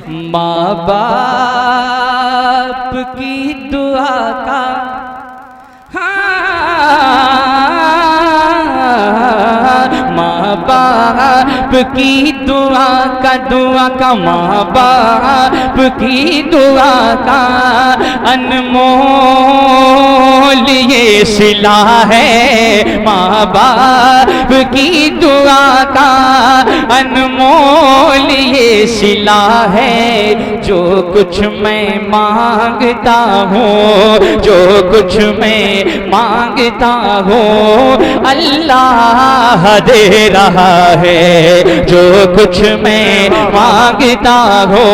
माँ बाप की दुआ का, माँ बाप की दुआ का, माँ बाप की दुआ का अनमोल ये सिला है। माँ बाप की दुआ का अनमोल ये सिला है। जो कुछ मैं मांगता हूँ, जो कुछ मैं मांगता हूँ, अल्लाह दे रहा है। जो कुछ मैं मांगता हूँ,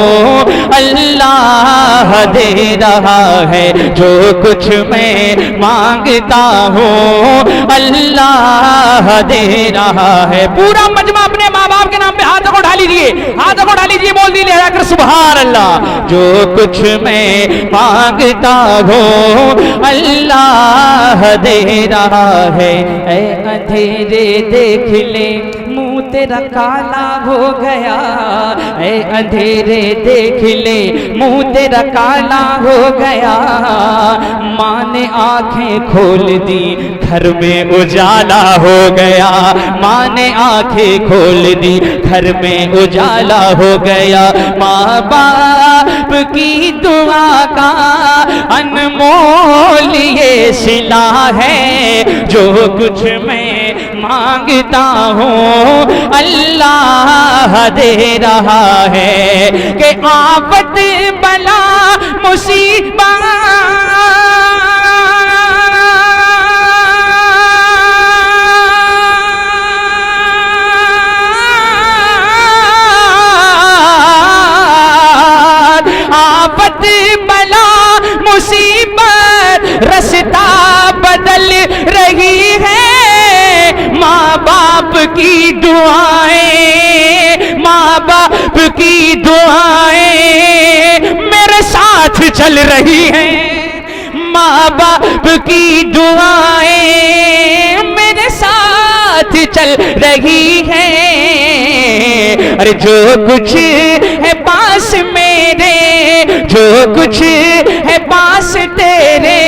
अल्लाह दे रहा है। जो कुछ मैं मांगता हूँ, अल्लाह दे रहा है। पूरा मजमा अपने माँ बाप के नाम पे हाथों को उठा लीजिए, हाथों को उठा लीजिए, बोल दीजिए सुभान अल्लाह। जो कुछ मैं मांगता हूँ, अल्लाह दे रहा है। ऐ अंधेरे देख ले मुंह तेरा काला हो गया, ऐ अंधेरे देख ले मुंह तेरा काला हो गया। माँ ने आंखें खोल दी, घर में उजाला हो गया। माँ ने आंखें खोल दी, घर में उजाला हो गया। माँ बाप की दुआ का अनमोल ये सिला है। जो कुछ मैं मांगता हूँ, अल्लाह दे रहा है। कि आफत बला मुसीबत मुसीबत रास्ता बदल रही है। माँ बाप की दुआएं, माँ बाप की दुआएं मेरे साथ चल रही हैं। माँ बाप की दुआएं मेरे साथ चल रही हैं। अरे जो कुछ है पास मेरे, जो कुछ है पास तेरे,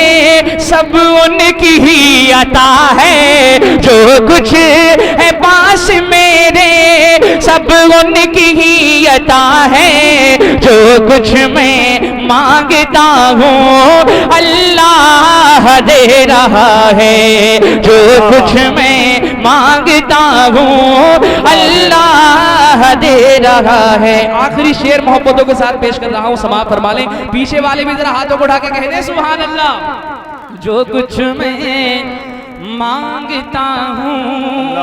सब उनकी ही अता है। जो कुछ है पास मेरे, सब उनकी ही अता है। जो कुछ मैं मांगता हूँ, अल्लाह दे रहा है। जो कुछ मैं मांगता हूँ, अल्लाह दे रहा है। आखिरी शेर मोहब्बतों के साथ पेश कर रहा हूँ, समाप्त फरमा लें। पीछे वाले भी जरा हाथों को उठा के कह दे सुभान अल्लाह। जो कुछ मैं मांगता हूँ,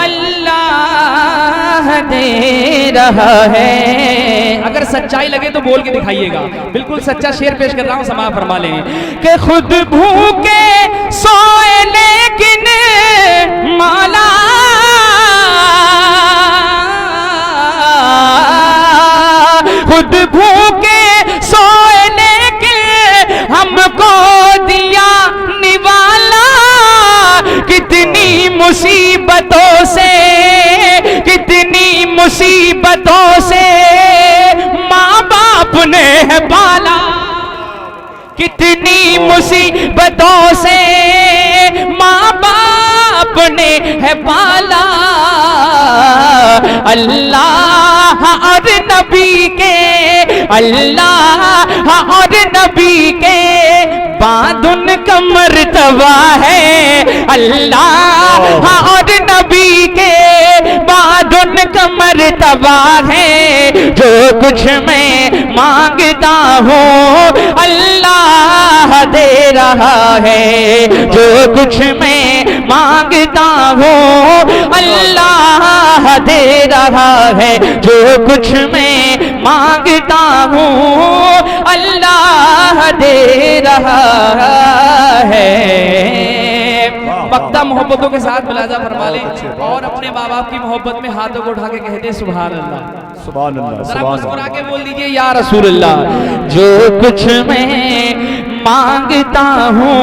अल्लाह दे रहा है। अगर सच्चाई लगे तो बोल के दिखाइएगा। बिल्कुल सच्चा शेर पेश कर रहा हूँ, समाप्त फरमा लें। कि खुद भूखे सोए लेकिन मौला खुद भूखे सोए लेकिन हमको दिया निवाला। कितनी मुसीबतों से, कितनी मुसीबतों से माँ बाप ने है पाला। कितनी मुसीबतों से माँ बाप ने है पाला। अल्लाह और नबी के, अल्लाह और नबी के बाद उनका मर्तबा है। अल्लाह और नबी के बाद उनका मर्तबा है। जो कुछ मैं मांगता हूँ, अल्लाह दे रहा है। जो कुछ मैं मांगता हूँ, अल्लाह दे रहा है। जो कुछ मैं मांगता हूँ, अल्लाह दे रहा है। वक्ता मोहब्बतों के साथ मुलाजा फरमा लें और अपने माँ बाप की मोहब्बत में हाथों को उठा के कहते सुभान अल्लाह, सुभान अल्लाह, जरा मुस्कुरा के बोल दीजिए या रसूल अल्लाह। जो कुछ मैं मांगता हूँ,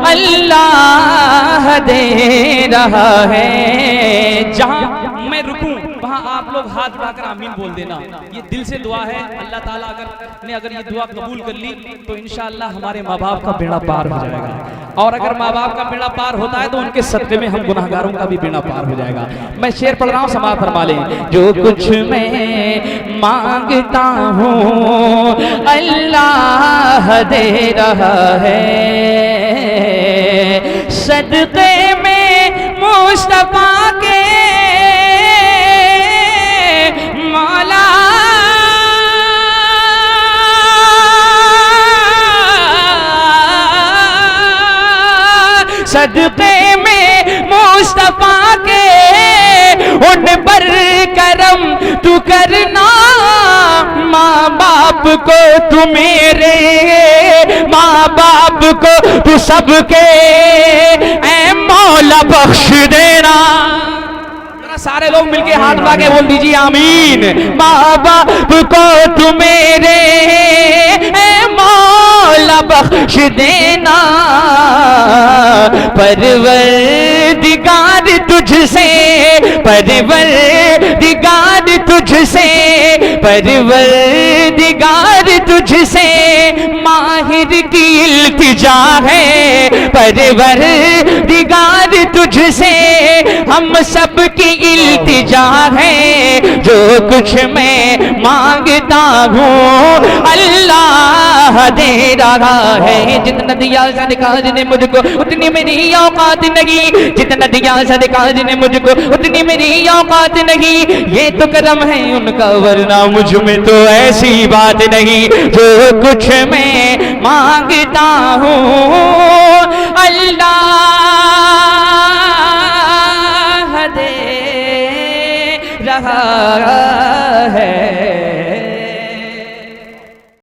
अल्लाह दे रहा है। जहाँ मैं रुकूं वहाँ आप लोग हाथ उठाकर आमीन बोल देना। ये दिल से दुआ है, अल्लाह ताला अगर ये दुआ कबूल कर ली तो इंशाअल्लाह हमारे माँ बाप का बेड़ा पार हो जाएगा, और अगर माँ बाप का बेड़ा पार होता है तो उनके सदक़े में हम गुनाहगारों का भी बेड़ा पार हो जाएगा। मैं शेर पढ़ रहा हूँ, समाअत फरमा लें। जो कुछ मैं मांगता हूँ अल्लाह दे रहा है, सदक़े में मुस्तफा के मौला सदक़े में मुस्तफा के उन पर करम तू करना, माँ बाप को तू मेरे, माँ बाप को तू सबके ऐ मौला बख्श देना। सारे लोग मिलके हाथ उठा के बोल दीजिए आमीन। माँ बाप को तू मेरे ऐ मौला बख्श देना, परवरदिगार तुझसे, परवरदिगार तुझसे, परवरदिगार तुझसे माहिर की इल्तिजा है, परवरदिगार तुझसे हम सब की इल्तिजा है। जो कुछ मैं मांगता हूँ अल्लाह दे रहा है। जितना दिया सदका जिन्हें मुझको उतनी मेरी औकात नहीं, जितना दिया सदका जिन्हें मुझको उतनी मेरी औकात नहीं, ये तो करम है उनका वरना मुझ में तो ऐसी बात नहीं। जो कुछ मैं मांगता हूँ अल्लाह दे रहा है।